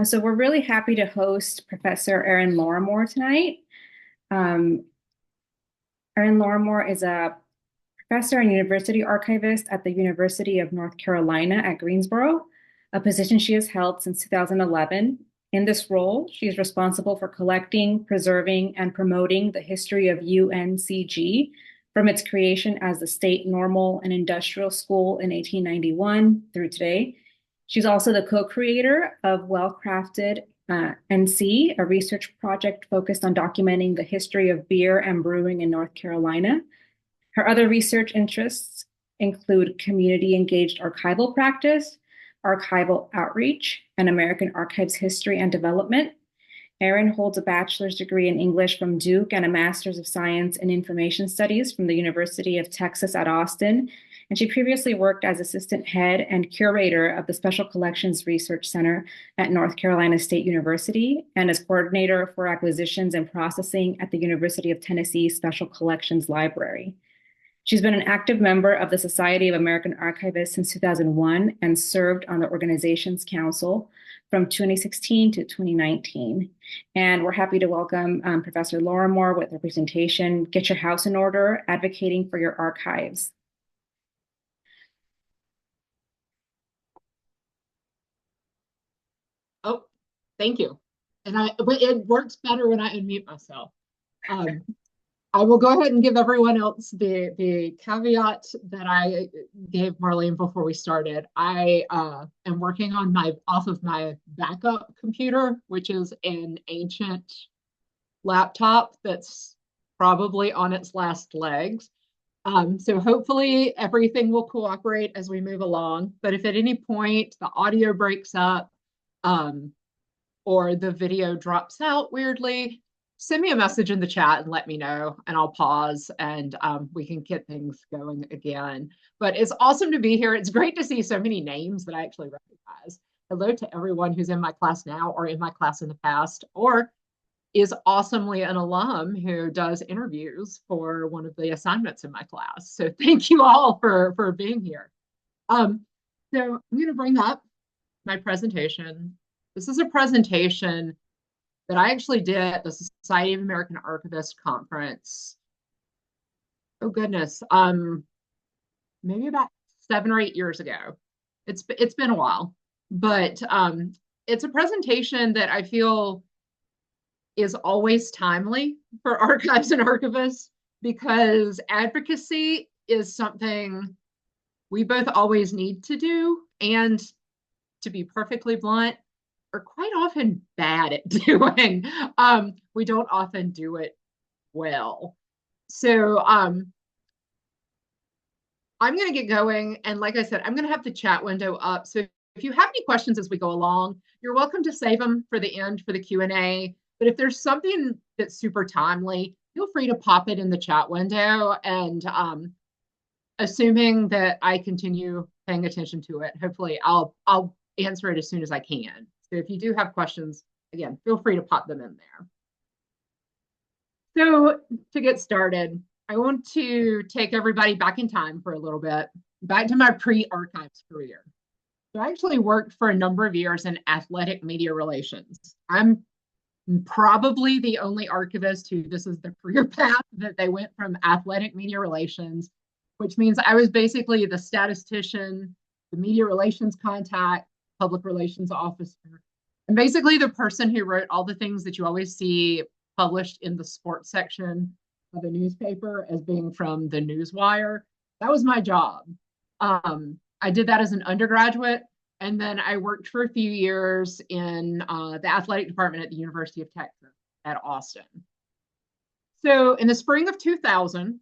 So we're really happy to host Professor Erin Lawrimore tonight. Um, Erin Lawrimore is a professor and university archivist at the University of North Carolina at Greensboro, a position she has held since 2011. In this role, she is responsible for collecting, preserving, and promoting the history of UNCG from its creation as the State Normal and Industrial School in 1891 through today. She's also the co-creator of Well Crafted NC, a research project focused on documenting the history of beer and brewing in North Carolina. Her other research interests include community-engaged archival practice, archival outreach, and American Archives history and development. Erin holds a bachelor's degree in English from Duke and a master's of science in information studies from the University of Texas at Austin. And she previously worked as assistant head and curator of the Special Collections Research Center at North Carolina State University and as coordinator for acquisitions and processing at the University of Tennessee Special Collections Library. She's been an active member of the Society of American Archivists since 2001 and served on the organization's council from 2016 to 2019. And we're happy to welcome Professor Lawrimore with her presentation, Get Your House in Order, Advocating for Your Archives. Oh, thank you. But it works better when I unmute myself. I will go ahead and give everyone else the caveat that I gave Marlene before we started. I am working on off of my backup computer, which is an ancient laptop that's probably on its last legs. So hopefully everything will cooperate as we move along. But if at any point the audio breaks up, or the video drops out weirdly, send me a message in the chat and let me know, and I'll pause and we can get things going again. But it's awesome to be here. It's great to see so many names that I actually recognize. Hello to everyone who's in my class now or in my class in the past, or is awesomely an alum who does interviews for one of the assignments in my class. So thank you all for being here. So I'm going to bring up my presentation. This is a presentation that I actually did at the Society of American Archivists conference. Oh goodness, maybe about 7 or 8 years ago. It's been a while, but it's a presentation that I feel is always timely for archives and archivists because advocacy is something we both always need to do, and to be perfectly blunt, are quite often bad at doing. We don't often do it well. So I'm going to get going. And like I said, I'm going to have the chat window up. So if you have any questions as we go along, you're welcome to save them for the end for the Q&A. But if there's something that's super timely, feel free to pop it in the chat window. And assuming that I continue paying attention to it, hopefully I'll answer it as soon as I can. So if you do have questions, again, feel free to pop them in there. So to get started, I want to take everybody back in time for a little bit, back to my pre-archives career. So I actually worked for a number of years in athletic media relations. I'm probably the only archivist who this is the career path that they went from athletic media relations, which means I was basically the statistician, the media relations contact, public relations officer, and basically the person who wrote all the things that you always see published in the sports section of a newspaper as being from the newswire. That was my job. I did that as an undergraduate, and then I worked for a few years in the athletic department at the University of Texas at Austin. So in the spring of 2000,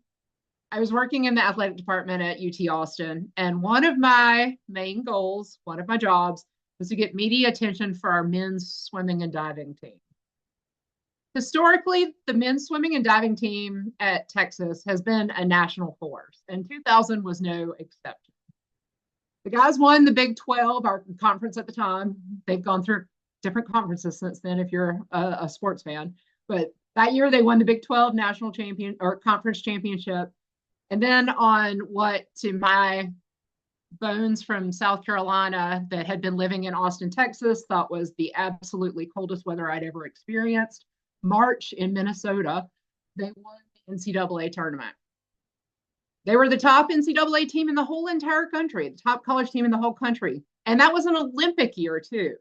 I was working in the athletic department at UT Austin, and one of my main goals, one of my jobs, was to get media attention for our men's swimming and diving team. Historically, the men's swimming and diving team at Texas has been a national force, and 2000 was no exception. The guys won the Big 12, our conference at the time. They've gone through different conferences since then if you're a sports fan. But that year they won the Big 12 national champion or conference championship. And then on what, to my Bones from South Carolina that had been living in Austin, Texas, thought was the absolutely coldest weather I'd ever experienced. March in Minnesota, they won the NCAA tournament. They were the top NCAA team in the whole entire country, the top college team in the whole country. And that was an Olympic year, too.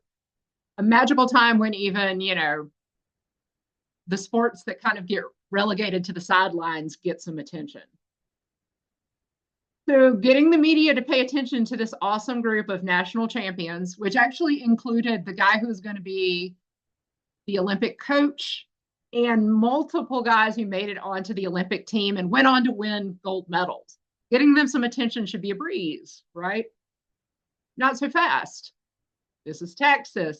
A magical time when even, the sports that kind of get relegated to the sidelines get some attention. So getting the media to pay attention to this awesome group of national champions, which actually included the guy who was going to be the Olympic coach and multiple guys who made it onto the Olympic team and went on to win gold medals. Getting them some attention should be a breeze, right? Not so fast. This is Texas.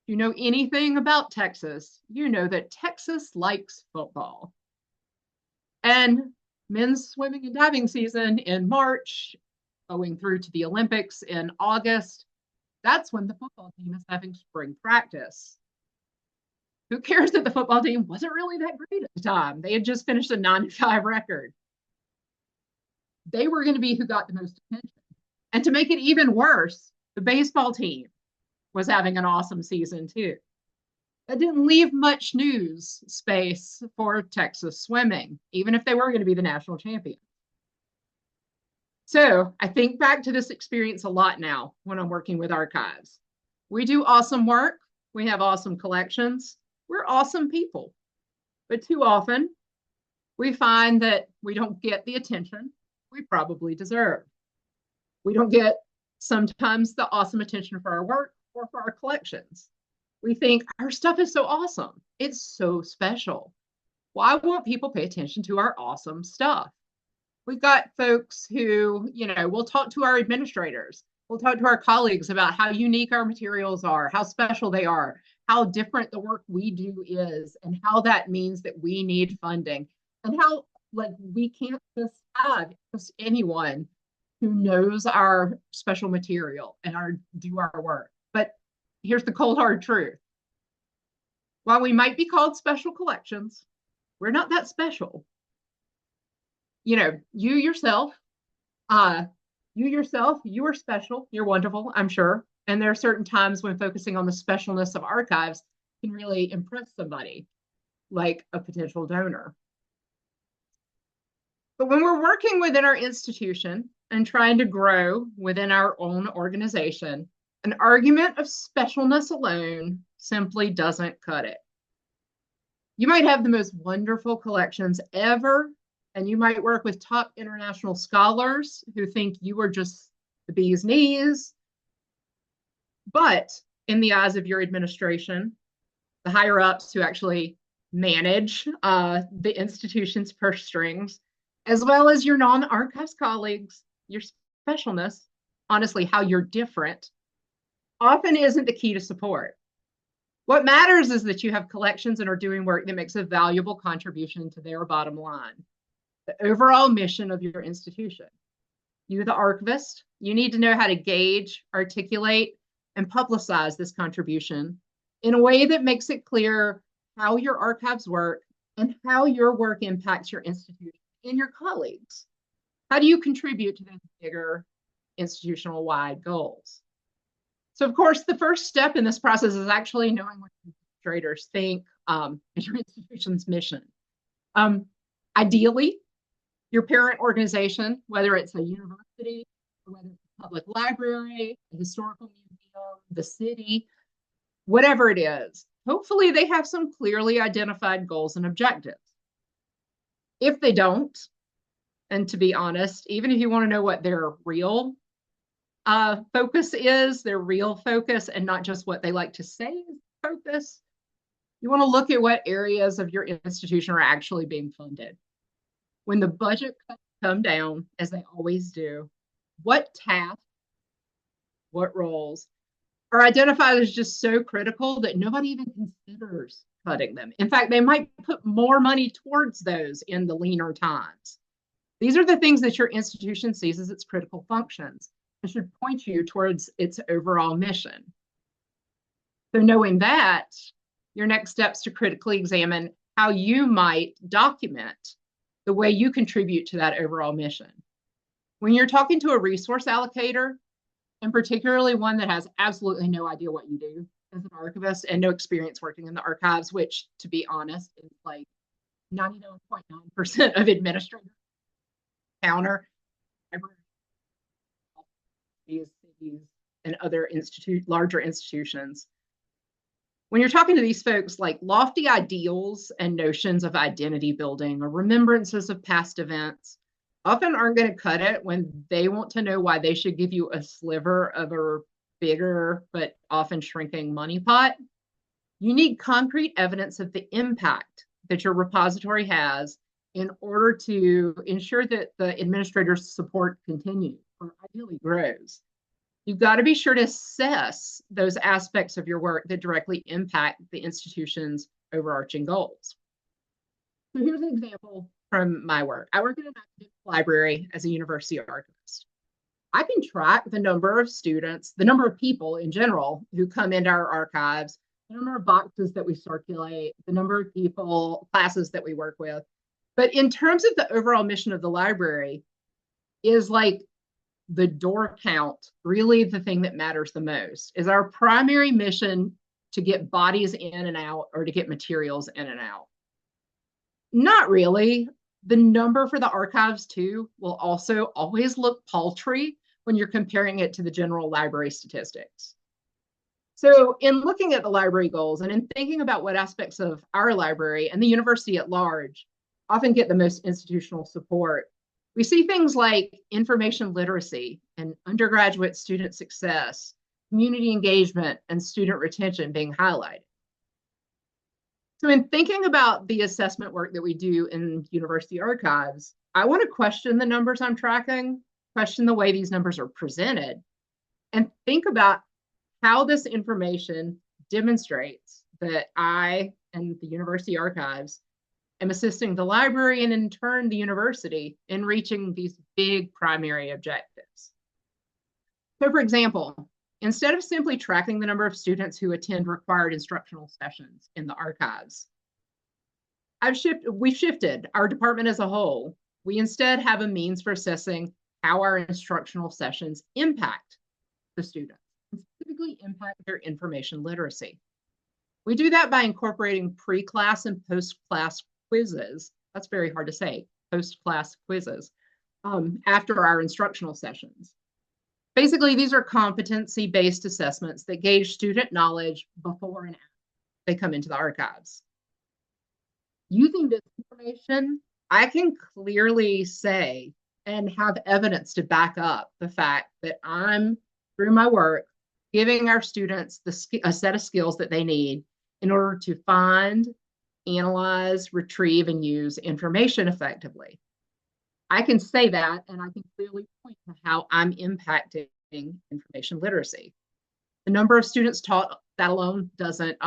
If you know anything about Texas, you know that Texas likes football. And men's swimming and diving season in March, going through to the Olympics in August, that's when the football team is having spring practice. Who cares that the football team wasn't really that great at the time? They had just finished a 9-5 record. They were going to be who got the most attention. And to make it even worse, the baseball team was having an awesome season too. That didn't leave much news space for Texas swimming, even if they were going to be the national champion. So I think back to this experience a lot now when I'm working with archives. We do awesome work. We have awesome collections. We're awesome people. But too often, we find that we don't get the attention we probably deserve. We don't get sometimes the awesome attention for our work or for our collections. We think our stuff is so awesome. It's so special. Why won't people pay attention to our awesome stuff? We've got folks who, we'll talk to our administrators. We'll talk to our colleagues about how unique our materials are, how special they are, how different the work we do is, and how that means that we need funding, and how we can't just have just anyone who knows our special material and do our work. But here's the cold hard truth. While we might be called special collections, we're not that special. You yourself, you are special. You're wonderful, I'm sure. And there are certain times when focusing on the specialness of archives can really impress somebody, like a potential donor. But when we're working within our institution and trying to grow within our own organization, an argument of specialness alone simply doesn't cut it. You might have the most wonderful collections ever, and you might work with top international scholars who think you are just the bee's knees. But in the eyes of your administration, the higher ups who actually manage the institution's purse strings, as well as your non-archives colleagues, your specialness, honestly, how you're different, often isn't the key to support. What matters is that you have collections and are doing work that makes a valuable contribution to their bottom line, the overall mission of your institution. You, the archivist, you need to know how to gauge, articulate, and publicize this contribution in a way that makes it clear how your archives work and how your work impacts your institution and your colleagues. How do you contribute to those bigger institutional-wide goals? So, of course, the first step in this process is actually knowing what administrators think is your institution's mission. Ideally, your parent organization, whether it's a university, or whether it's a public library, a historical museum, the city, whatever it is, hopefully they have some clearly identified goals and objectives. If they don't, and to be honest, even if you want to know what their real focus is, their real focus, and not just what they like to say is focus, you want to look at what areas of your institution are actually being funded. When the budget cuts come down, as they always do, what tasks, what roles are identified as just so critical that nobody even considers cutting them. In fact, they might put more money towards those in the leaner times. These are the things that your institution sees as its critical functions and should point you towards its overall mission. So knowing that, your next steps to critically examine how you might document the way you contribute to that overall mission. When you're talking to a resource allocator, and particularly one that has absolutely no idea what you do as an archivist and no experience working in the archives, which, to be honest, is like 99.9% of administrators counter these cities and other larger institutions. When you're talking to these folks, like lofty ideals and notions of identity building or remembrances of past events often aren't going to cut it when they want to know why they should give you a sliver of a bigger but often shrinking money pot. You need concrete evidence of the impact that your repository has in order to ensure that the administrator's support continues or ideally grows. You've got to be sure to assess those aspects of your work that directly impact the institution's overarching goals. So here's an example from my work. I work in an academic library as a university archivist. I can track the number of students, the number of people in general who come into our archives, the number of boxes that we circulate, the number of people, classes that we work with. But in terms of the overall mission of the library, is like the door count really the thing that matters the most? Is our primary mission to get bodies in and out or to get materials in and out? Not really. The number for the archives too will also always look paltry when you're comparing it to the general library statistics. So in looking at the library goals and in thinking about what aspects of our library and the university at large often get the most institutional support, we see things like information literacy and undergraduate student success, community engagement, and student retention being highlighted. So in thinking about the assessment work that we do in university archives, I want to question the numbers I'm tracking, question the way these numbers are presented, and think about how this information demonstrates that I and the university archives am assisting the library and in turn the university in reaching these big primary objectives. So for example, instead of simply tracking the number of students who attend required instructional sessions in the archives, we've shifted our department as a whole. We instead have a means for assessing how our instructional sessions impact the students, and specifically impact their information literacy. We do that by incorporating pre-class and post-class quizzes. That's very hard to say, post-class quizzes, after our instructional sessions. Basically, these are competency-based assessments that gauge student knowledge before and after they come into the archives. Using this information, I can clearly say and have evidence to back up the fact that I'm, through my work, giving our students a set of skills that they need in order to find, analyze, retrieve, and use information effectively. I can say that, and I can clearly point to how I'm impacting information literacy. The number of students taught, that alone doesn't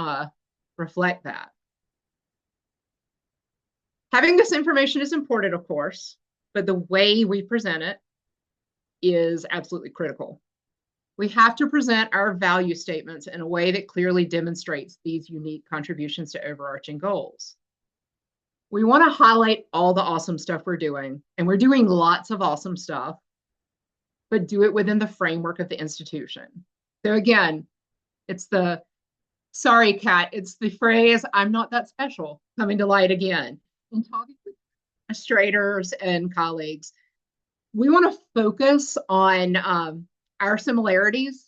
reflect that. Having this information is important, of course, but the way we present it is absolutely critical. We have to present our value statements in a way that clearly demonstrates these unique contributions to overarching goals. We want to highlight all the awesome stuff we're doing, and we're doing lots of awesome stuff, but do it within the framework of the institution. So again, it's the, sorry, Kat, it's the phrase, I'm not that special, coming to light again. In talking with administrators and colleagues, we want to focus on our similarities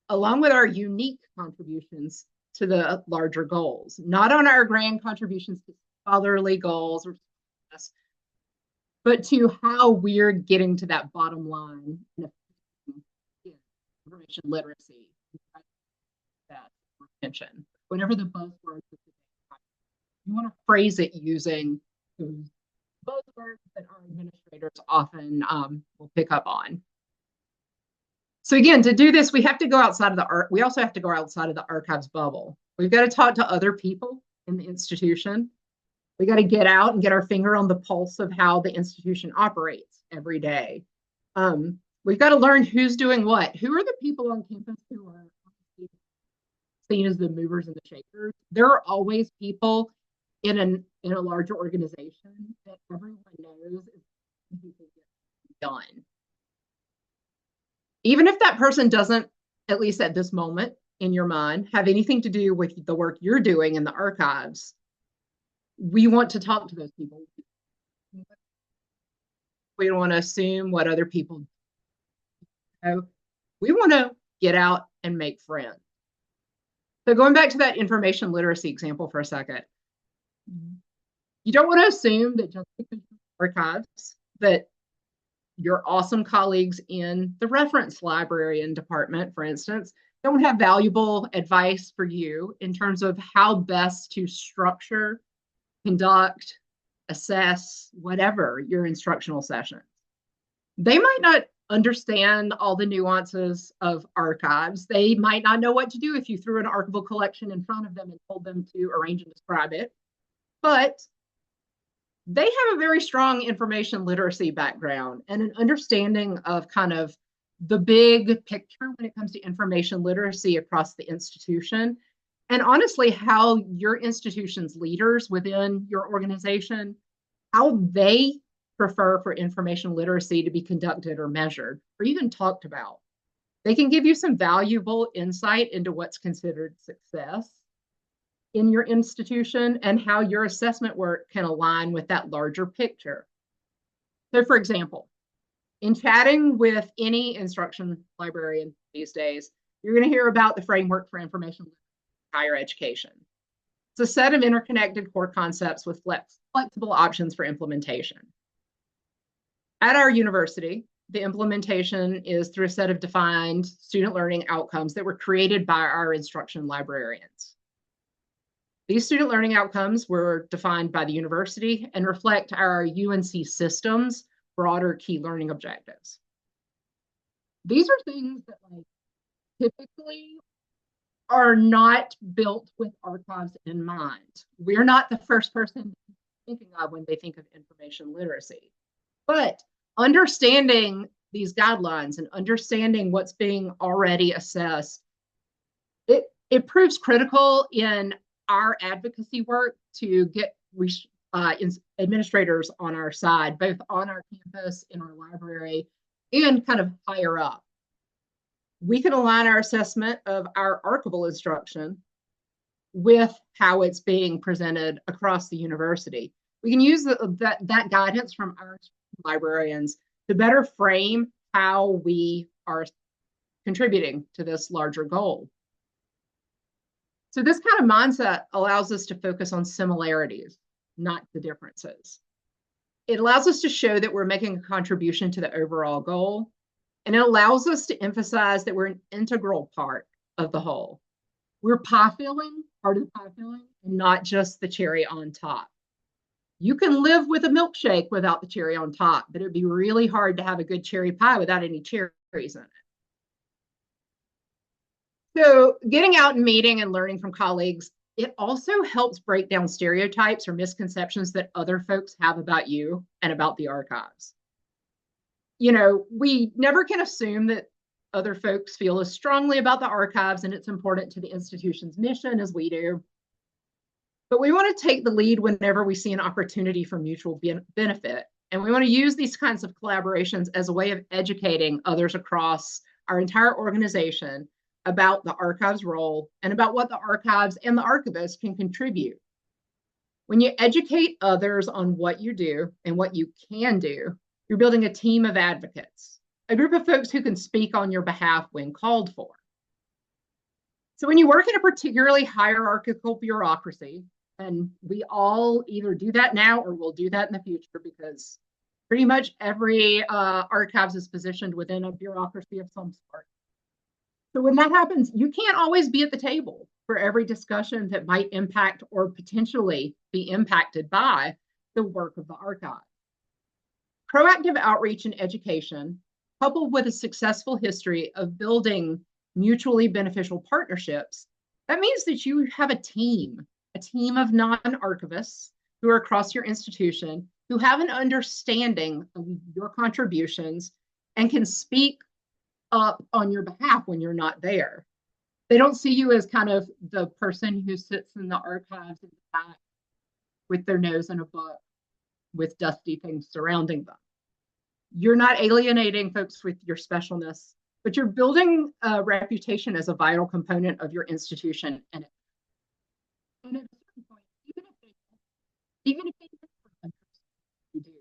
along with our unique contributions to the larger goals, not on our grand contributions to scholarly goals, but to how we're getting to that bottom line in information literacy, that retention, whatever the buzzwords of the day. You want to phrase it using those buzzwords that our administrators often will pick up on. So again, to do this, we have to go outside of the we also have to go outside of the archives bubble. We've got to talk to other people in the institution. We got to get out and get our finger on the pulse of how the institution operates every day. We've got to learn who's doing what. Who are the people on campus who are seen as the movers and the shakers? There are always people in a larger organization that everyone knows is done. Even if that person doesn't, at least at this moment in your mind, have anything to do with the work you're doing in the archives, we want to talk to those people. We don't want to assume what other people know. We want to get out and make friends. So going back to that information literacy example for a second, you don't want to assume that just because you archives that your awesome colleagues in the reference librarian department, for instance, don't have valuable advice for you in terms of how best to structure, conduct, assess, whatever your instructional sessions. They might not understand all the nuances of archives. They might not know what to do if you threw an archival collection in front of them and told them to arrange and describe it. But they have a very strong information literacy background and an understanding of kind of the big picture when it comes to information literacy across the institution. And honestly, how your institution's leaders within your organization, how they prefer for information literacy to be conducted or measured or even talked about. They can give you some valuable insight into what's considered success in your institution and how your assessment work can align with that larger picture. So, for example, in chatting with any instruction librarian these days, you're going to hear about the framework for information in higher education. It's a set of interconnected core concepts with flexible options for implementation. At our university, the implementation is through a set of defined student learning outcomes that were created by our instruction librarians. These student learning outcomes were defined by the university and reflect our UNC system's broader key learning objectives. These are things that typically are not built with archives in mind. We're not the first person thinking of when they think of information literacy. But understanding these guidelines and understanding what's being already assessed, it proves critical in our advocacy work to get administrators on our side, both on our campus, in our library, and kind of higher up. We can align our assessment of our archival instruction with how it's being presented across the university. We can use that guidance from our librarians to better frame how we are contributing to this larger goal. So this kind of mindset allows us to focus on similarities, not the differences. It allows us to show that we're making a contribution to the overall goal, and it allows us to emphasize that we're an integral part of the whole. We're pie filling, part of the pie filling, and not just the cherry on top. You can live with a milkshake without the cherry on top, but it'd be really hard to have a good cherry pie without any cherries in it. So getting out and meeting and learning from colleagues, it also helps break down stereotypes or misconceptions that other folks have about you and about the archives. You know, we never can assume that other folks feel as strongly about the archives and it's important to the institution's mission as we do. But we want to take the lead whenever we see an opportunity for mutual benefit. And we want to use these kinds of collaborations as a way of educating others across our entire organization about the archives' role and about what the archives and the archivist can contribute. When you educate others on what you do and what you can do, you're building a team of advocates, a group of folks who can speak on your behalf when called for. So when you work in a particularly hierarchical bureaucracy, and we all either do that now or will do that in the future because pretty much every archives is positioned within a bureaucracy of some sort. So when that happens, you can't always be at the table for every discussion that might impact or potentially be impacted by the work of the archive. Proactive outreach and education, coupled with a successful history of building mutually beneficial partnerships, that means that you have a team of non-archivists who are across your institution, who have an understanding of your contributions and can speak up on your behalf when you're not there. They don't see you as kind of the person who sits in the archives in the back with their nose in a book with dusty things surrounding them. You're not alienating folks with your specialness. but you're building a reputation as a vital component of your institution. And at a certain point, even if they you do,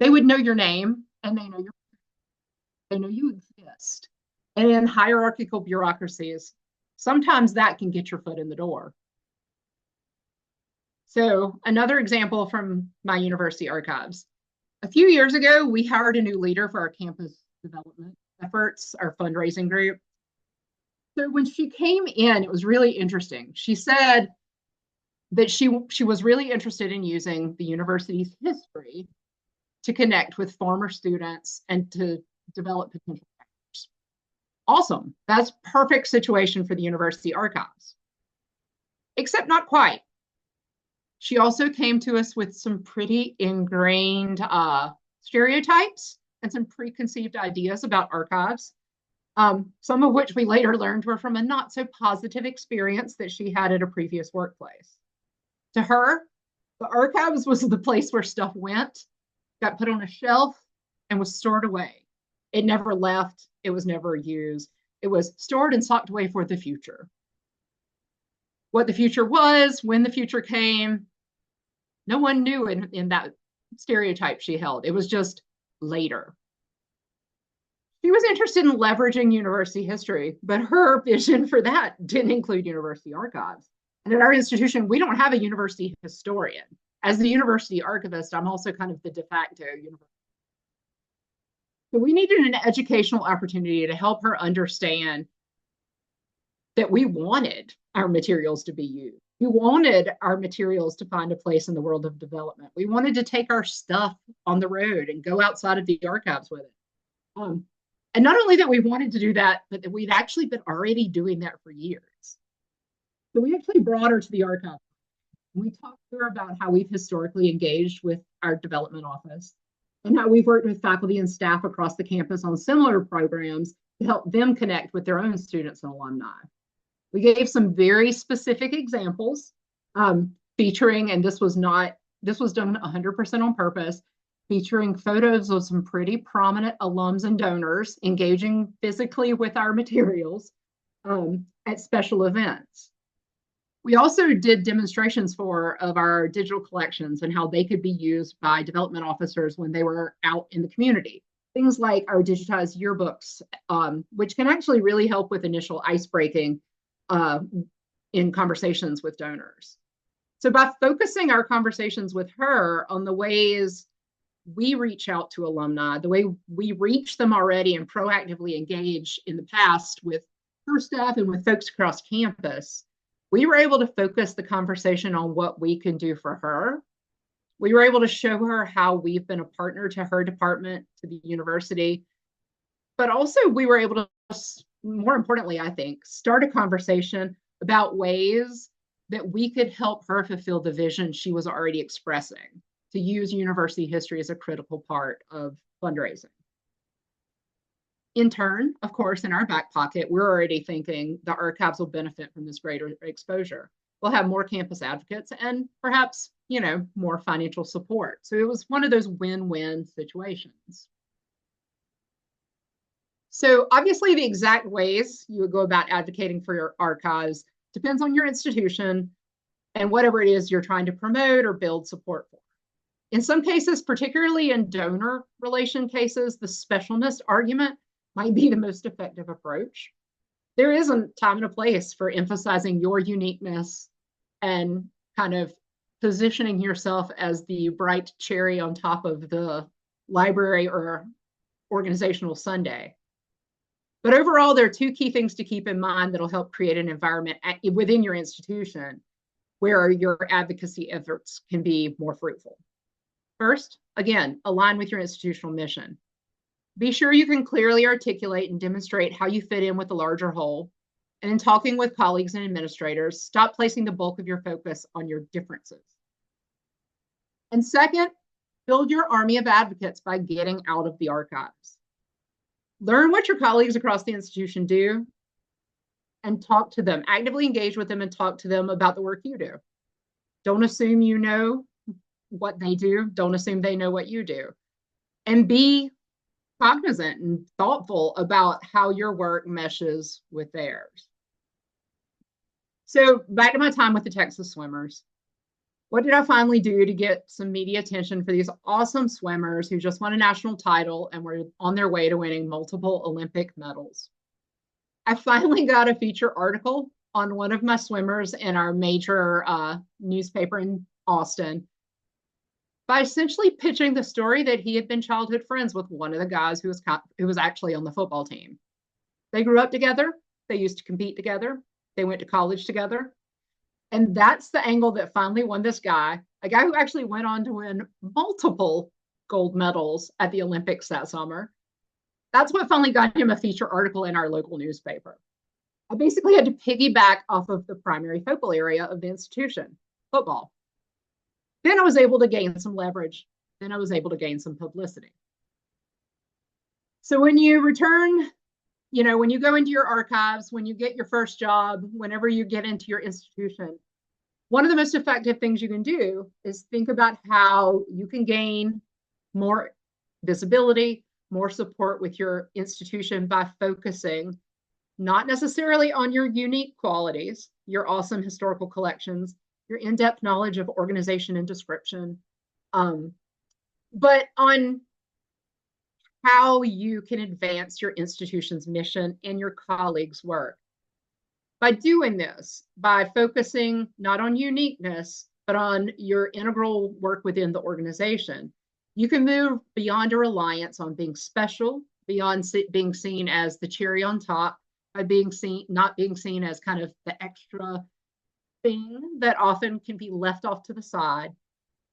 they would know your name and they know you exist. And in hierarchical bureaucracies, sometimes that can get your foot in the door. So another example from my university archives. A few years ago, we hired a new leader for our campus development efforts, our fundraising group. So when she came in, it was really interesting. She said that she was really interested in using the university's history to connect with former students and to develop potential partners. Awesome. That's perfect situation for the university archives. Except not quite. She also came to us with some pretty ingrained stereotypes and some preconceived ideas about archives, some of which we later learned were from a not so positive experience that she had at a previous workplace. To her, the archives was the place where stuff went, got put on a shelf, and was stored away. It never left. It was never used. It was stored and socked away for the future. What the future was, when the future came, no one knew in that stereotype she held. It was just later. She was interested in leveraging university history, but her vision for that didn't include university archives. And at our institution, we don't have a university historian. As the university archivist, I'm also kind of the de facto university. So we needed an educational opportunity to help her understand that we wanted our materials to be used. We wanted our materials to find a place in the world of development. We wanted to take our stuff on the road and go outside of the archives with it. And not only that we wanted to do that, but that we'd actually been already doing that for years. So we actually brought her to the archive. We talked to her about how we've historically engaged with our development office and how we've worked with faculty and staff across the campus on similar programs to help them connect with their own students and alumni. We gave some very specific examples featuring, and this was done 100% on purpose, featuring photos of some pretty prominent alums and donors engaging physically with our materials at special events. We also did demonstrations of our digital collections and how they could be used by development officers when they were out in the community. Things like our digitized yearbooks, which can actually really help with initial ice breaking in conversations with donors. So by focusing our conversations with her on the ways we reach out to alumni, the way we reach them already and proactively engage in the past with her staff and with folks across campus, we were able to focus the conversation on what we can do for her. We were able to show her how we've been a partner to her department, to the university, but also we were able to, more importantly, I think, start a conversation about ways that we could help her fulfill the vision she was already expressing, to use university history as a critical part of fundraising. In turn, of course, in our back pocket, we're already thinking the archives will benefit from this greater exposure. We'll have more campus advocates and perhaps, more financial support. So it was one of those win-win situations. So obviously the exact ways you would go about advocating for your archives depends on your institution and whatever it is you're trying to promote or build support for. In some cases, particularly in donor relation cases, the specialness argument might be the most effective approach. There is a time and a place for emphasizing your uniqueness and kind of positioning yourself as the bright cherry on top of the library or organizational sundae. But overall, there are two key things to keep in mind that'll help create an environment within your institution where your advocacy efforts can be more fruitful. First, again, align with your institutional mission. Be sure you can clearly articulate and demonstrate how you fit in with the larger whole. And in talking with colleagues and administrators, stop placing the bulk of your focus on your differences. And second, build your army of advocates by getting out of the archives. Learn what your colleagues across the institution do and talk to them. Actively engage with them and talk to them about the work you do. Don't assume you know what they do. Don't assume they know what you do. And be cognizant and thoughtful about how your work meshes with theirs. So back to my time with the Texas swimmers. What did I finally do to get some media attention for these awesome swimmers who just won a national title and were on their way to winning multiple Olympic medals? I finally got a feature article on one of my swimmers in our major newspaper in Austin by essentially pitching the story that he had been childhood friends with one of the guys who was actually on the football team. They grew up together. They used to compete together. They went to college together. And that's the angle that finally won this guy, a guy who actually went on to win multiple gold medals at the Olympics that summer. That's what finally got him a feature article in our local newspaper. I basically had to piggyback off of the primary focal area of the institution, football. Then I was able to gain some leverage. Then I was able to gain some publicity. So when you return, when you go into your archives, when you get your first job, whenever you get into your institution, one of the most effective things you can do is think about how you can gain more visibility, more support with your institution by focusing not necessarily on your unique qualities, your awesome historical collections, your in-depth knowledge of organization and description, but on how you can advance your institution's mission and your colleagues' work. By doing this, by focusing not on uniqueness, but on your integral work within the organization, you can move beyond a reliance on being special, beyond being seen as the cherry on top, by not being seen as kind of the extra thing that often can be left off to the side.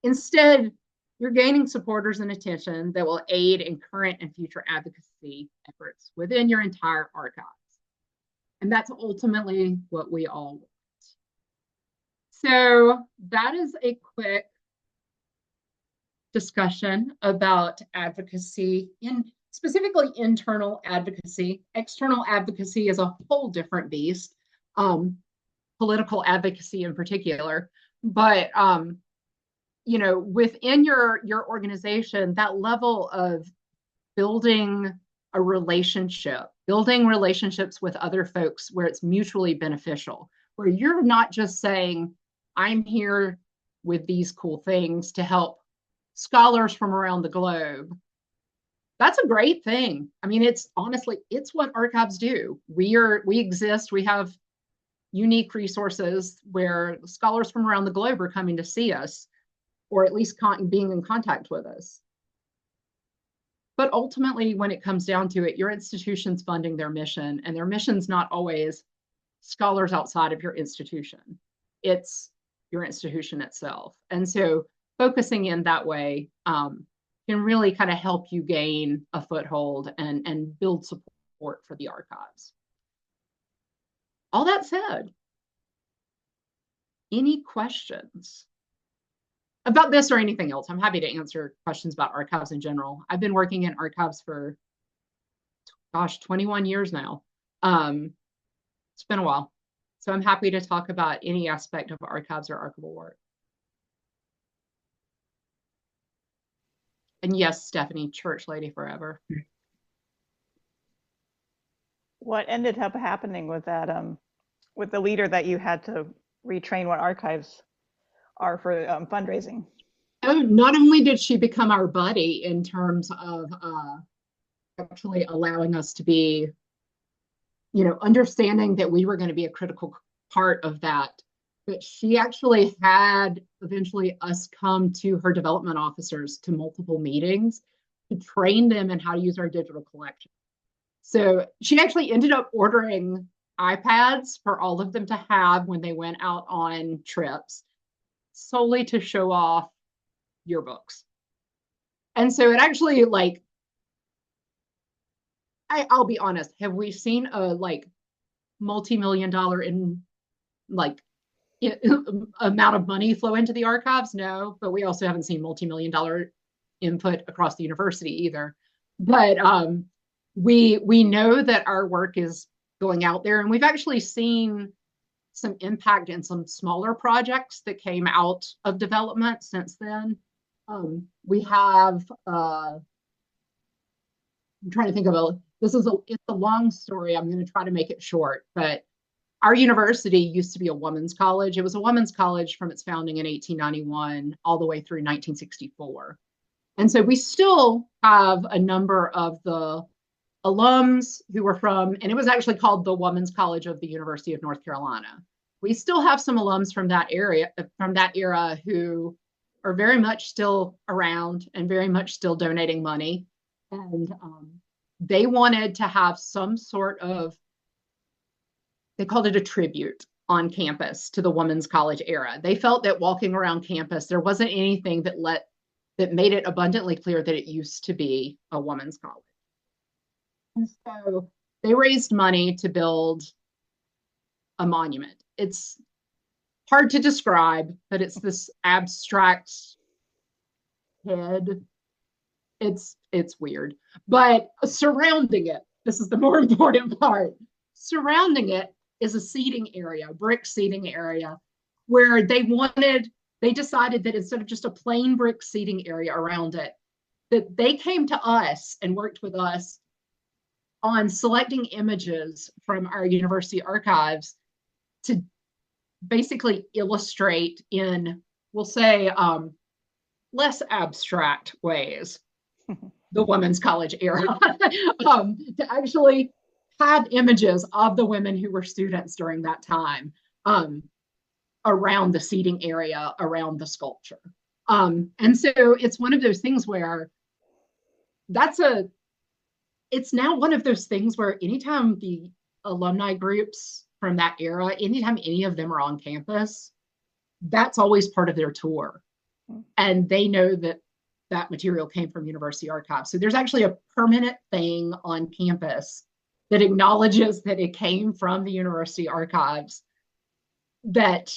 Instead, you're gaining supporters and attention that will aid in current and future advocacy efforts within your entire archives. And that's ultimately what we all want. So that is a quick discussion about advocacy, specifically internal advocacy. External advocacy is a whole different beast, political advocacy in particular. But within your organization, that level of building a relationship, building relationships with other folks where it's mutually beneficial, where you're not just saying, I'm here with these cool things to help scholars from around the globe. That's a great thing. I mean, it's what archives do. We exist, we have unique resources where scholars from around the globe are coming to see us, or at least being in contact with us. But ultimately, when it comes down to it, your institution's funding their mission, and their mission's not always scholars outside of your institution. It's your institution itself. And so focusing in that way can really kind of help you gain a foothold and build support for the archives. All that said, any questions about this or anything else? I'm happy to answer questions about archives in general. I've been working in archives for, 21 years now. It's been a while. So I'm happy to talk about any aspect of archives or archival work. And yes, Stephanie, church lady forever. What ended up happening with that, with the leader that you had to retrain what archives are for fundraising? Oh, not only did she become our buddy in terms of actually allowing us to be, understanding that we were going to be a critical part of that, but she actually had eventually us come to her development officers to multiple meetings to train them in how to use our digital collection. So she actually ended up ordering iPads for all of them to have when they went out on trips, solely to show off yearbooks. And so it actually, I'll be honest, have we seen a multi-million-dollar amount of money flow into the archives? No, but we also haven't seen multi-million-dollar input across the university either. But we know that our work is going out there, and we've actually seen some impact in some smaller projects that came out of development since then. We have I'm trying to think of it's a long story. I'm going to try to make it short, but our university used to be a women's college. It was a women's college from its founding in 1891 all the way through 1964. And so we still have a number of the alums who were from, and it was actually called the Women's College of the University of North Carolina. We still have some alums from that era who are very much still around and very much still donating money. And they wanted to have some sort of, they called it a tribute on campus to the women's college era. They felt that walking around campus, there wasn't anything that made it abundantly clear that it used to be a women's college. And so they raised money to build a monument. It's hard to describe, but it's this abstract head. It's weird. But surrounding it, this is the more important part. Surrounding it is a seating area, brick seating area, where they decided that instead of just a plain brick seating area around it, that they came to us and worked with us on selecting images from our university archives to basically illustrate in, we'll say, less abstract ways, the women's college era, to actually have images of the women who were students during that time around the seating area, around the sculpture. And so it's one of those things where it's now one of those things where anytime the alumni groups from that era, anytime any of them are on campus, that's always part of their tour. And they know that that material came from university archives. So there's actually a permanent thing on campus that acknowledges that it came from the university archives that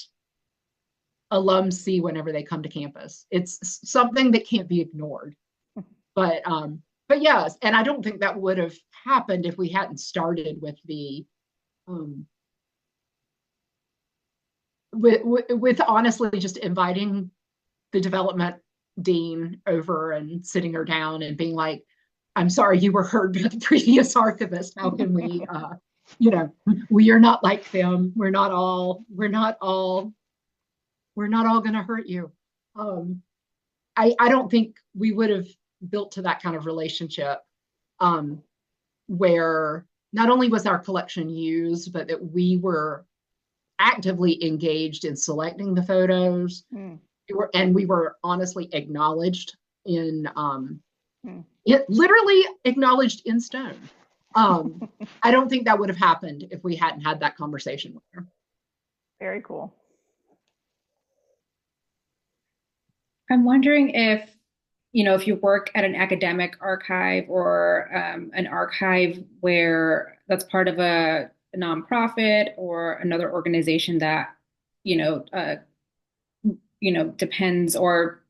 alums see whenever they come to campus. It's something that can't be ignored. But yes, and I don't think that would have happened if we hadn't started with the with honestly just inviting the development dean over and sitting her down and being like, I'm sorry you were heard by the previous archivist. How can we we are not like them. We're not all gonna hurt you. I don't think we would have built to that kind of relationship where not only was our collection used, but that we were actively engaged in selecting the photos. And we were honestly acknowledged in it literally acknowledged in stone. I don't think that would have happened if we hadn't had that conversation with her. Very cool. I'm wondering if you work at an academic archive or an archive where that's part of a nonprofit or another organization that, depends, or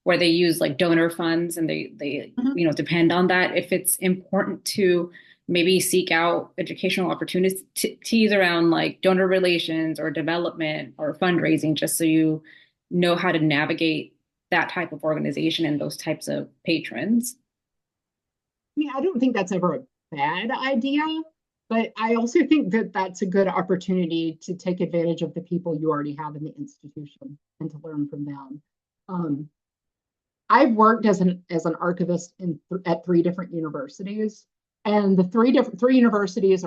where they use like donor funds and they depend on that, if it's important to maybe seek out educational opportunities around like donor relations or development or fundraising, just so you know how to navigate that type of organization and those types of patrons. I don't think that's ever a bad idea, but I also think that that's a good opportunity to take advantage of the people you already have in the institution and to learn from them. I've worked as an archivist at 3 different universities, and the three universities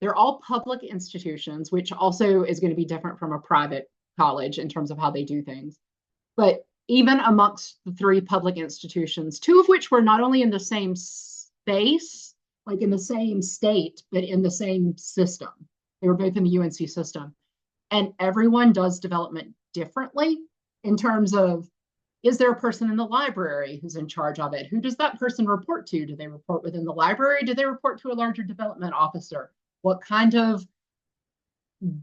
they're all public institutions, which also is going to be different from a private college in terms of how they do things. But even amongst the 3 public institutions, 2 of which were not only in the same space, like in the same state, but in the same system. They were both in the UNC system. And everyone does development differently in terms of, is there a person in the library who's in charge of it? Who does that person report to? Do they report within the library? Do they report to a larger development officer? What kind of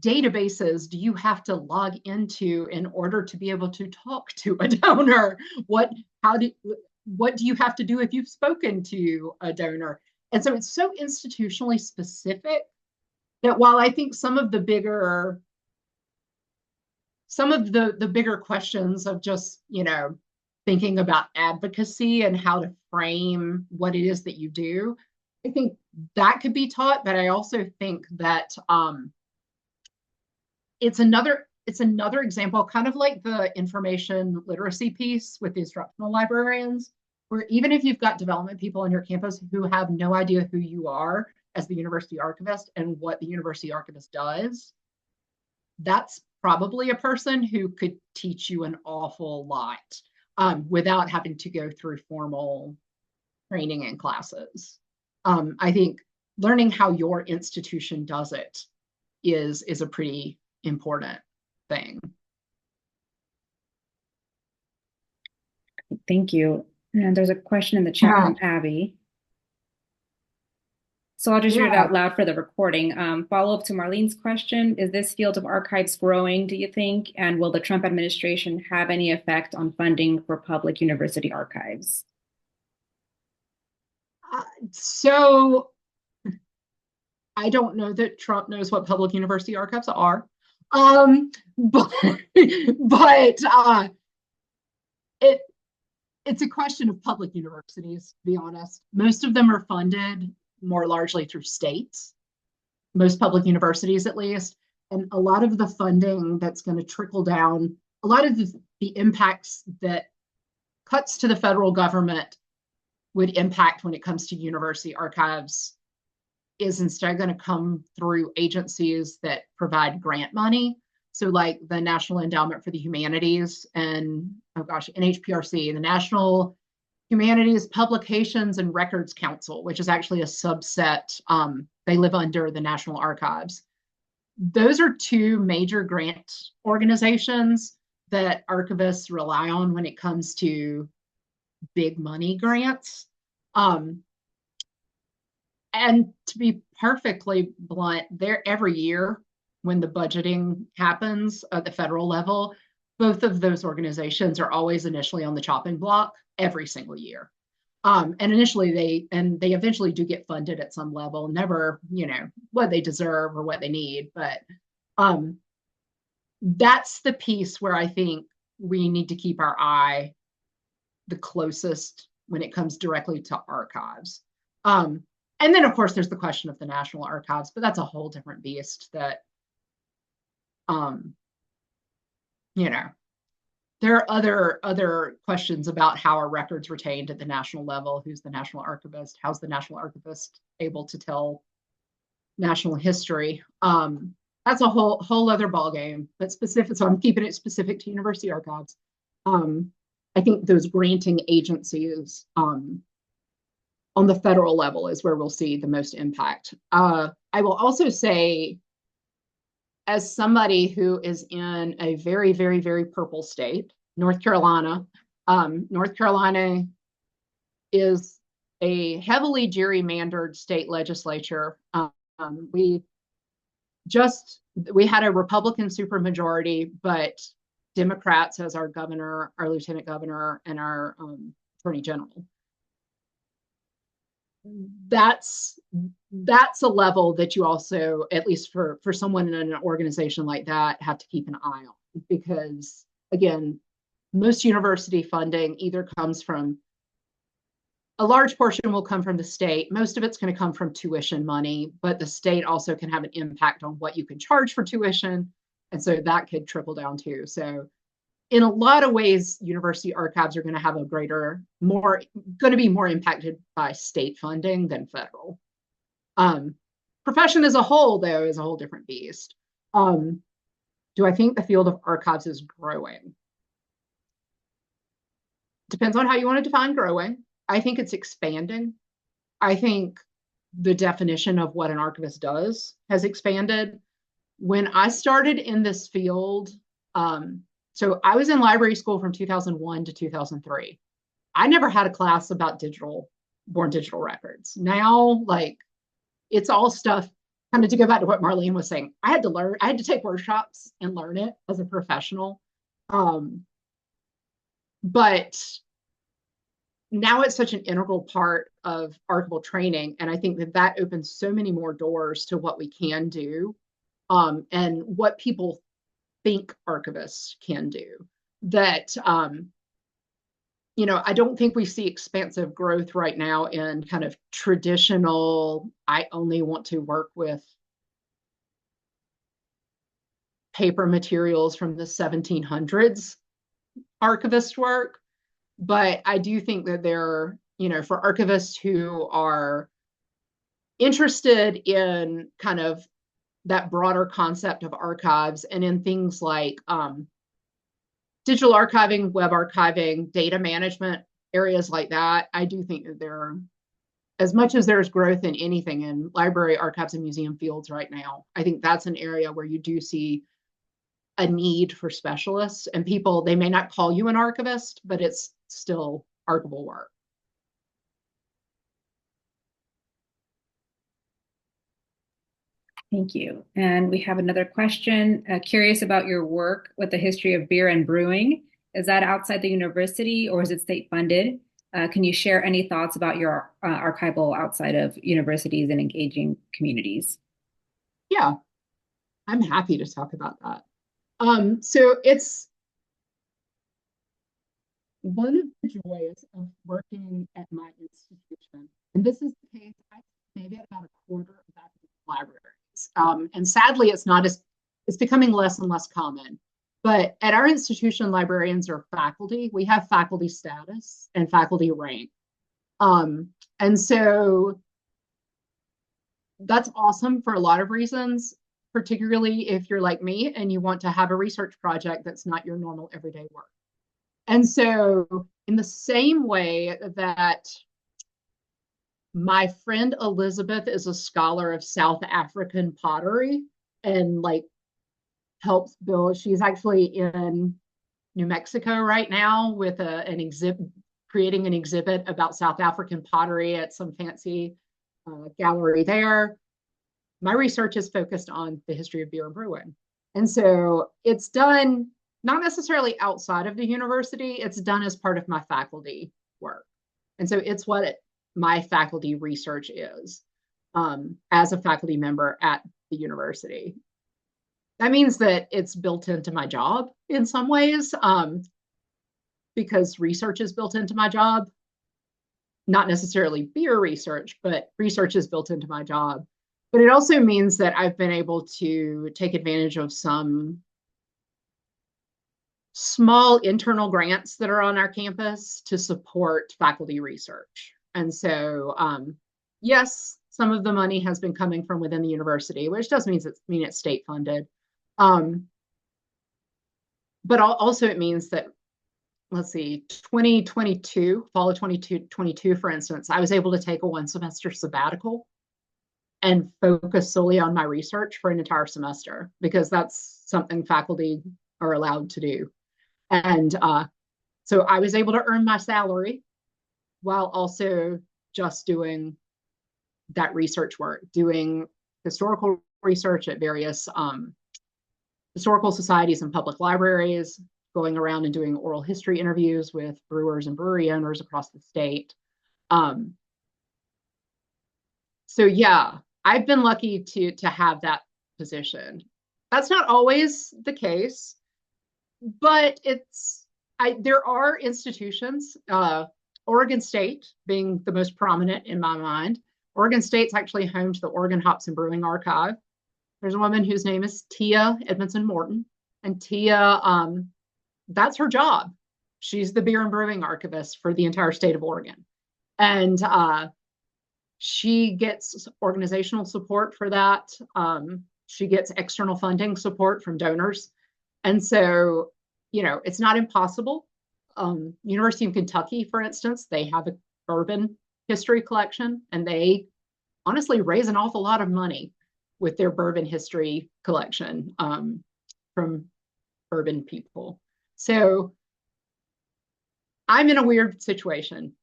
databases do you have to log into in order to be able to talk to a donor? What do you have to do if you've spoken to a donor? And so it's so institutionally specific that while I think some of the bigger questions of just, thinking about advocacy and how to frame what it is that you do. I think that could be taught, but I also think that it's another example, kind of like the information literacy piece with the instructional librarians, where even if you've got development people on your campus who have no idea who you are as the university archivist and what the university archivist does, that's probably a person who could teach you an awful lot without having to go through formal training and classes. I think learning how your institution does it is a pretty important thing. Thank you. And there's a question in the chat from Abby. So I'll just read it out loud for the recording. Follow up to Marlene's question, is this field of archives growing, do you think? And will the Trump administration have any effect on funding for public university archives? So I don't know that Trump knows what public university archives are. But it's a question of public universities, to be honest. Most of them are funded more largely through states, most public universities at least. And a lot of the funding that's going to trickle down, a lot of the impacts that cuts to the federal government would impact when it comes to university archives is instead going to come through agencies that provide grant money. So like the National Endowment for the Humanities and, oh gosh, NHPRC, the National Humanities Publications and Records Council, which is actually a subset. They live under the National Archives. Those are two major grant organizations that archivists rely on when it comes to big money grants. And to be perfectly blunt, they're every year when the budgeting happens at the federal level, both of those organizations are always initially on the chopping block every single year. And initially they eventually do get funded at some level, never, what they deserve or what they need. But that's the piece where I think we need to keep our eye the closest when it comes directly to archives. And then, of course, there's the question of the National Archives, but that's a whole different beast that, there are other questions about how are records retained at the national level, who's the National Archivist, how's the National Archivist able to tell national history. That's a whole other ballgame, but specific, so I'm keeping it specific to university archives. I think those granting agencies on the federal level is where we'll see the most impact. I will also say, as somebody who is in a very, very, very purple state, North Carolina, North Carolina is a heavily gerrymandered state legislature. We had a Republican supermajority, but Democrats as our governor, our lieutenant governor, and our attorney general. That's a level that you also, at least for someone in an organization like that, have to keep an eye on, because again, most university funding either comes from, a large portion will come from the state. Most of it's going to come from tuition money, but the state also can have an impact on what you can charge for tuition. And so that could trickle down too. So in a lot of ways, university archives are going to have going to be more impacted by state funding than federal. Profession as a whole, though, is a whole different beast. Do I think the field of archives is growing? Depends on how you want to define growing. I think it's expanding. I think the definition of what an archivist does has expanded. When I started in this field, so I was in library school from 2001 to 2003. I never had a class about born digital records. Now, it's all stuff, kind of to go back to what Marlene was saying, I had to take workshops and learn it as a professional. But now it's such an integral part of archival training. And I think that opens so many more doors to what we can do, and what people think archivists can do, that I don't think we see expansive growth right now in kind of traditional, I only want to work with paper materials from the 1700s archivist work. But I do think that for archivists who are interested in kind of that broader concept of archives and in things like digital archiving, web archiving, data management, areas like that, I do think that there are, as much as there's growth in anything in library, archives, and museum fields right now, I think that's an area where you do see a need for specialists and people. They may not call you an archivist, but it's still archival work. Thank you. And we have another question. Curious about your work with the history of beer and brewing. Is that outside the university or is it state funded? Can you share any thoughts about your archival outside of universities and engaging communities? Yeah, I'm happy to talk about that. So it's one of the joys of working at my institution, and this is the case, maybe at about a quarter of academic libraries. And sadly, it's becoming less and less common. But at our institution, librarians are faculty. We have faculty status and faculty rank. And so that's awesome for a lot of reasons, particularly if you're like me and you want to have a research project that's not your normal everyday work. And so in the same way that my friend Elizabeth is a scholar of South African pottery and helps build, she's actually in New Mexico right now with an exhibit, creating an exhibit about South African pottery at some fancy gallery there. My research is focused on the history of beer and brewing. And so it's done not necessarily outside of the university, it's done as part of my faculty work. And so it's what my faculty research is as a faculty member at the university. That means that it's built into my job in some ways, because research is built into my job. Not necessarily beer research, but research is built into my job. But it also means that I've been able to take advantage of some small internal grants that are on our campus to support faculty research. And so, yes, some of the money has been coming from within the university, which does mean it's state funded. But also it means that, let's see, 2022, fall of 2022, for instance, I was able to take a 1-semester sabbatical and focus solely on my research for an entire semester, because that's something faculty are allowed to do. And so I was able to earn my salary while also just doing that research work, doing historical research at various historical societies and public libraries, going around and doing oral history interviews with brewers and brewery owners across the state. So yeah, I've been lucky to have that position. That's not always the case, but there are institutions, Oregon State being the most prominent in my mind. Oregon State's actually home to the Oregon Hops and Brewing Archive. There's a woman whose name is Tia Edmondson Morton, and Tia, that's her job. She's the beer and brewing archivist for the entire state of Oregon. And she gets organizational support for that. She gets external funding support from donors. And so, it's not impossible. University of Kentucky, for instance, they have a bourbon history collection, and they honestly raise an awful lot of money with their bourbon history collection from bourbon people. So I'm in a weird situation,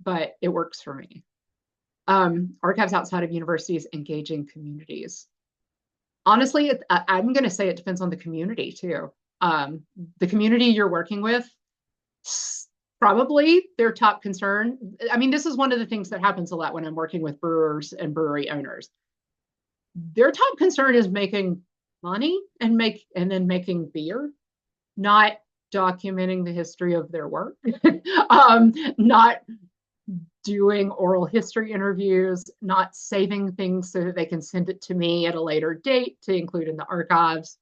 but it works for me. Archives outside of universities, engaging communities. Honestly, I'm going to say it depends on the community too. The community you're working with, probably their top concern. I mean, this is one of the things that happens a lot when I'm working with brewers and brewery owners. Their top concern is making money and then making beer, not documenting the history of their work, not doing oral history interviews, not saving things so that they can send it to me at a later date to include in the archives.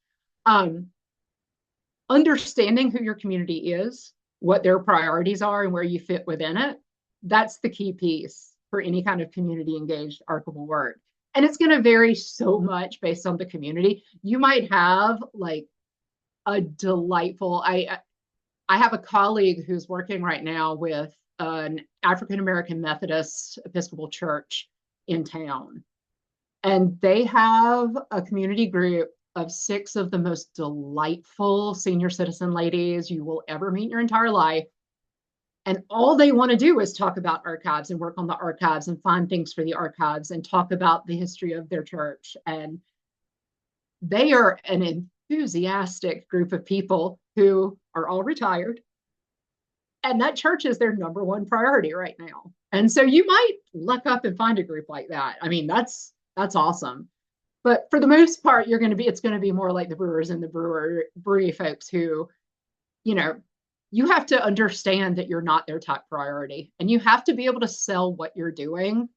Understanding who your community is, what their priorities are, and where you fit within it. That's the key piece for any kind of community engaged archival work. And it's going to vary so much based on the community. You might have like a delightful, I have a colleague who's working right now with an African American Methodist Episcopal church in town. And they have a community group of 6 of the most delightful senior citizen ladies you will ever meet in your entire life. And all they want to do is talk about archives and work on the archives and find things for the archives and talk about the history of their church. And they are an enthusiastic group of people who are all retired. And that church is their number one priority right now. And so you might luck up and find a group like that. I mean, that's awesome. But for the most part, it's going to be more like the brewers and the brewery folks who, you have to understand that you're not their top priority, and you have to be able to sell what you're doing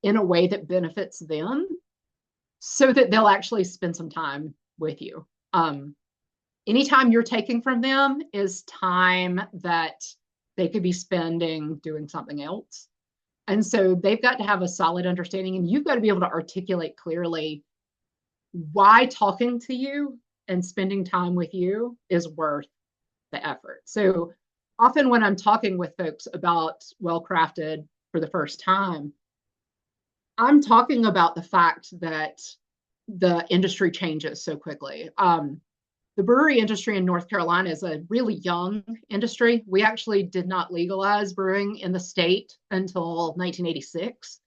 in a way that benefits them so that they'll actually spend some time with you. Anytime you're taking from them is time that they could be spending doing something else. And so they've got to have a solid understanding, and you've got to be able to articulate clearly why talking to you and spending time with you is worth the effort. So often when I'm talking with folks about well-crafted for the first time, I'm talking about the fact that the industry changes so quickly. The brewery industry in North Carolina is a really young industry. We actually did not legalize brewing in the state until 1986.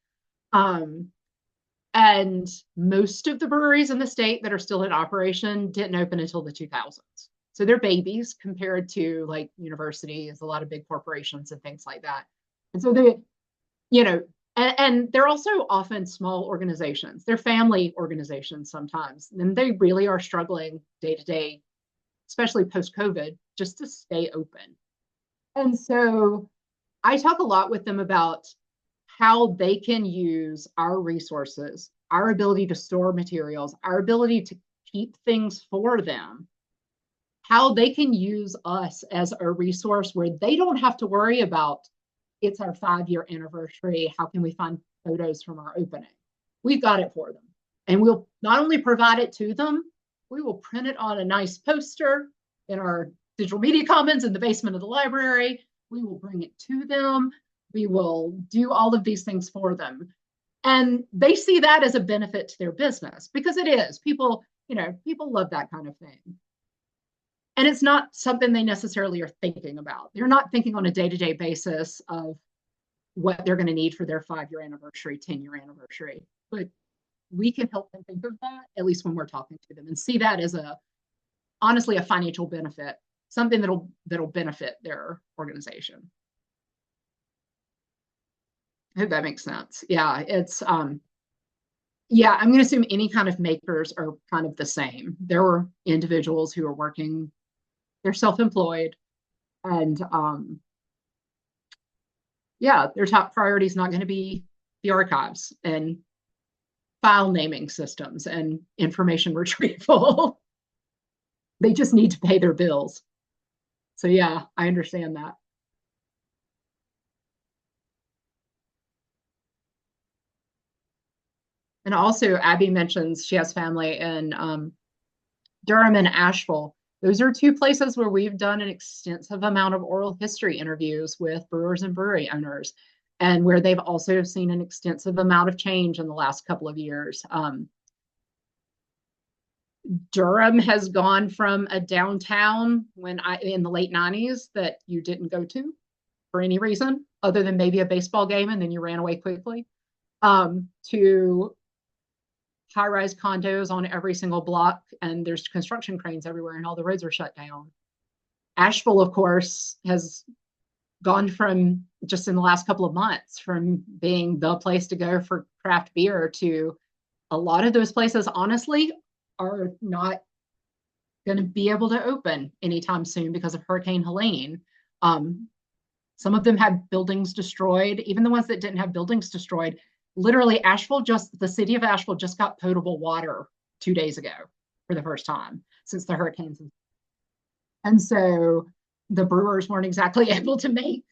And most of the breweries in the state that are still in operation didn't open until the 2000s. So they're babies compared to like universities, a lot of big corporations and things like that. And so and they're also often small organizations. They're family organizations sometimes, and they really are struggling day to day, especially post-COVID, just to stay open. And so I talk a lot with them about how they can use our resources, our ability to store materials, our ability to keep things for them, how they can use us as a resource where they don't have to worry about, it's our 5-year anniversary, how can we find photos from our opening? We've got it for them. And we'll not only provide it to them, we will print it on a nice poster in our digital media commons in the basement of the library. We will bring it to them. We will do all of these things for them. And they see that as a benefit to their business, because it is. People love that kind of thing. And it's not something they necessarily are thinking about. They're not thinking on a day-to-day basis of what they're going to need for their 5-year anniversary, 10-year anniversary. But we can help them think of that, at least when we're talking to them, and see that as honestly a financial benefit, something that'll benefit their organization. I hope that makes sense. Yeah, it's I'm going to assume any kind of makers are kind of the same. There are individuals who are working, they're self-employed, and their top priority is not going to be the archives and file naming systems and information retrieval. They just need to pay their bills. So yeah, I understand that. And also, Abby mentions she has family in Durham and Asheville. Those are 2 places where we've done an extensive amount of oral history interviews with brewers and brewery owners, and where they've also seen an extensive amount of change in the last couple of years. Durham has gone from a downtown in the late 90s that you didn't go to for any reason other than maybe a baseball game and then you ran away quickly, to high-rise condos on every single block, and there's construction cranes everywhere and all the roads are shut down. Asheville, of course, has gone from, just in the last couple of months, from being the place to go for craft beer to a lot of those places, honestly, are not going to be able to open anytime soon because of Hurricane Helene. Some of them had buildings destroyed. Even the ones that didn't have buildings destroyed, literally the city of Asheville just got potable water 2 days ago for the first time since the hurricanes. And so the brewers weren't exactly able to make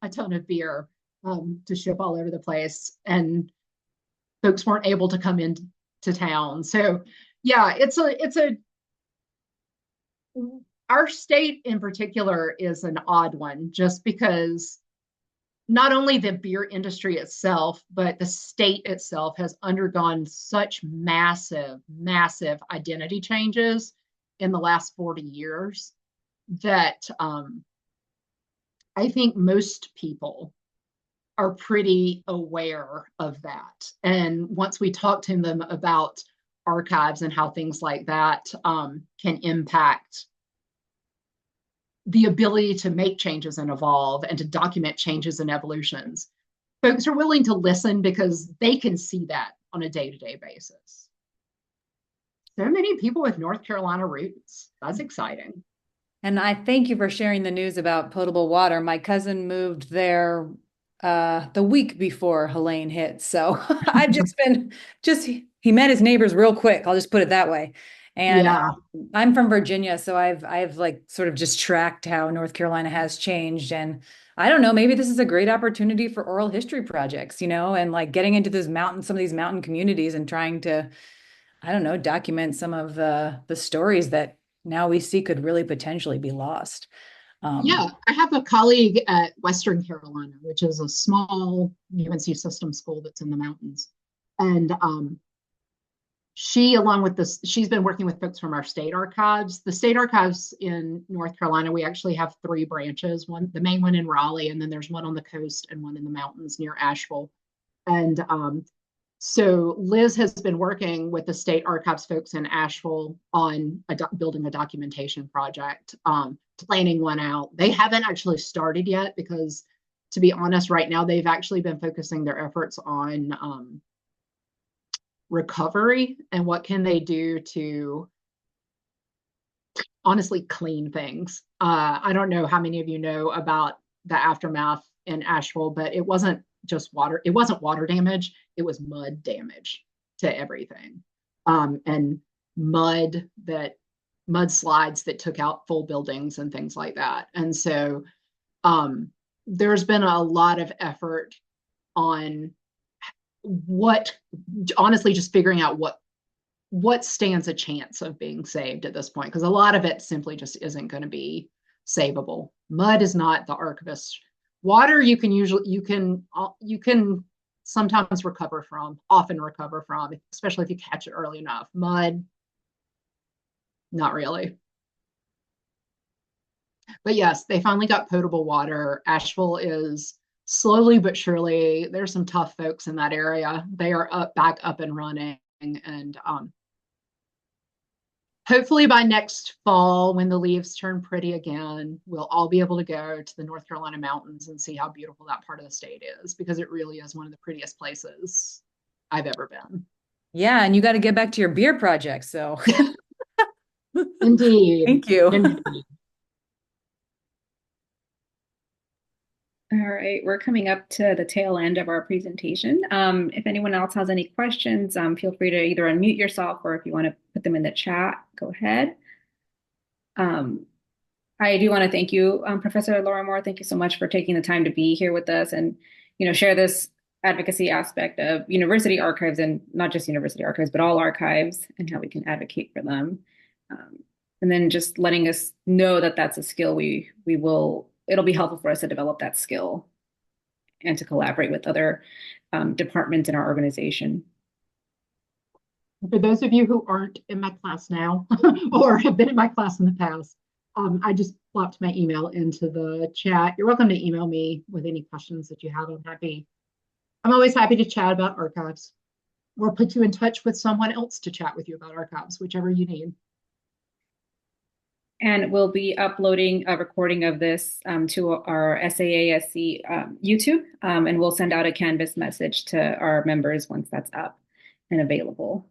a ton of beer to ship all over the place, and folks weren't able to come into town. So yeah, our state in particular is an odd one, just because not only the beer industry itself, but the state itself has undergone such massive, massive identity changes in the last 40 years that I think most people are pretty aware of that. And once we talk to them about archives and how things like that can impact the ability to make changes and evolve and to document changes and evolutions, folks are willing to listen because they can see that on a day-to-day basis. So many people with North Carolina roots. That's exciting. And I thank you for sharing the news about potable water. My cousin moved there the week before Helene hit. So I've he met his neighbors real quick. I'll just put it that way. And yeah. I'm from Virginia, so I've like sort of just tracked how North Carolina has changed. And I don't know, maybe this is a great opportunity for oral history projects, and like getting into some of these mountain communities and trying to, I don't know, document some of the stories that now we see could really potentially be lost. Yeah, I have a colleague at Western Carolina, which is a small UNC system school that's in the mountains. And she's been working with folks from our state archives. The state archives in North Carolina, we actually have 3 branches, the main one in Raleigh, and then there's one on the coast and one in the mountains near Asheville. And so Liz has been working with the state archives folks in Asheville on building a documentation project, planning one out. They haven't actually started yet because, to be honest, right now they've actually been focusing their efforts on recovery and what can they do to honestly clean things. I don't know how many of you know about the aftermath in Asheville, but it wasn't just water. It wasn't water damage. It was mud damage to everything. And mudslides that took out full buildings and things like that. And so there's been a lot of effort on honestly, just figuring out what stands a chance of being saved at this point, because a lot of it simply just isn't going to be savable. Mud is not the archivist. Water you can sometimes often recover from, especially if you catch it early enough. Mud, not really. But yes, they finally got potable water. Asheville is slowly but surely, there's some tough folks in that area. They are back up and running, and hopefully by next fall, when the leaves turn pretty again, we'll all be able to go to the North Carolina mountains and see how beautiful that part of the state is, because it really is one of the prettiest places I've ever been. Yeah, and you got to get back to your beer project. So indeed. Thank you. Indeed. All right, we're coming up to the tail end of our presentation. If anyone else has any questions, feel free to either unmute yourself, or if you want to put them in the chat, go ahead. I do want to thank you, Professor Lawrimore. Thank you so much for taking the time to be here with us and share this advocacy aspect of university archives, and not just university archives, but all archives, and how we can advocate for them. And then just letting us know that that's a skill it'll be helpful for us to develop that skill and to collaborate with other departments in our organization. For those of you who aren't in my class now or have been in my class in the past, I just plopped my email into the chat. You're welcome to email me with any questions that you have. I'm always happy to chat about archives, or put you in touch with someone else to chat with you about archives, whichever you need. And we'll be uploading a recording of this to our SAASC YouTube, and we'll send out a Canvas message to our members once that's up and available.